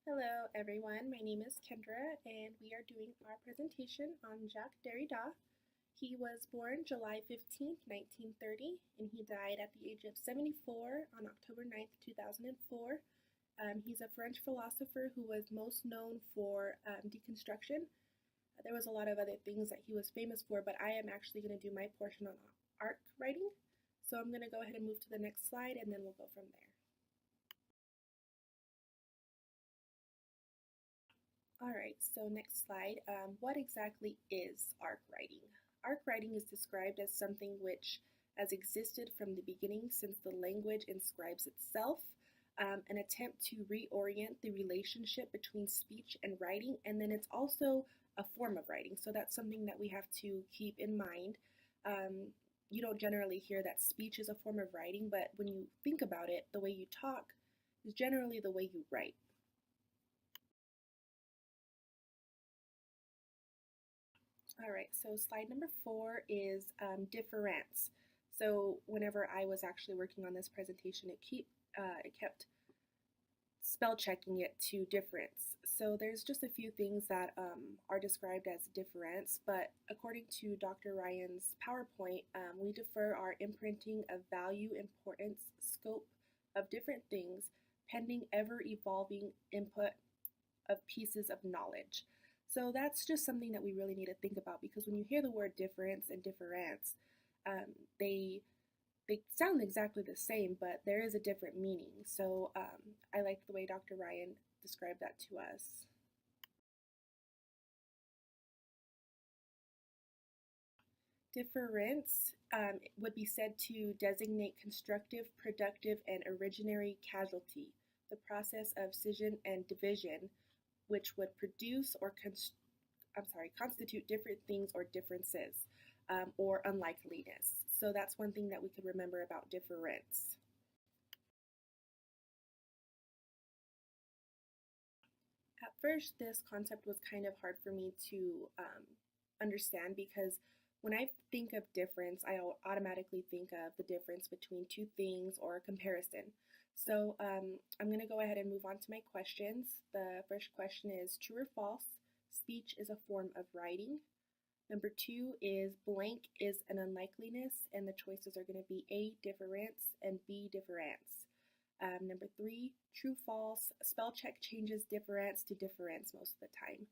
Hello everyone, my name is Kendra and we are doing our presentation on Jacques Derrida. He was born July 15th, 1930 and he died at the age of 74 on October 9th, 2004. He's a French philosopher who was most known for deconstruction. There was a lot of other things that he was famous for, but I am actually going to do my portion on arc writing. So I'm going to go ahead and move to the next slide and then we'll go from there. All right, so next slide. What exactly is arc writing? Arc writing is described as something which has existed from the beginning since the language inscribes itself, an attempt to reorient the relationship between speech and writing, and then it's also a form of writing. So that's something that we have to keep in mind. Um, you don't generally hear that speech is a form of writing, but when you think about it, the way you talk is generally the way you write. All right, so slide number 4 is difference. So whenever I was actually working on this presentation, it kept spell checking it to difference. So there's just a few things that are described as difference, but according to Dr. Ryan's PowerPoint, we defer our imprinting of value, importance, scope of different things pending ever evolving input of pieces of knowledge. So that's just something that we really need to think about, because when you hear the word difference and difference, um, they they sound exactly the same, but there is a different meaning. So I like the way Dr. Ryan described that to us. Difference would be said to designate constructive, productive, and originary casualty, the process of scission and division, which would produce or constitute different things or differences, or unlikeliness. So that's one thing that we could remember about difference. At first, this concept was kind of hard for me to understand, because when I think of difference, I automatically think of the difference between two things or a comparison. So I'm going to go ahead and move on to my questions. The first question is true or false? Speech is a form of writing. Number 2 is blank is an unlikeliness, and the choices are going to be A, difference, and B, difference. Number 3, true, false. Spell check changes difference to difference most of the time.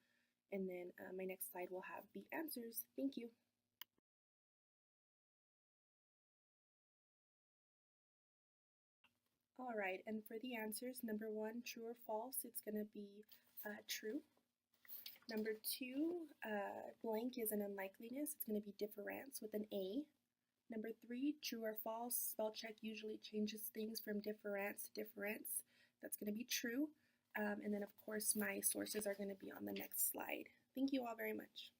And then my next slide will have the answers. Thank you. All right, and for the answers, number 1, true or false, it's going to be true. Number 2, blank is an unlikeliness. It's going to be difference with an A. Number 3, true or false, spell check usually changes things from difference to difference. That's going to be true. And then, of course, my sources are going to be on the next slide. Thank you all very much.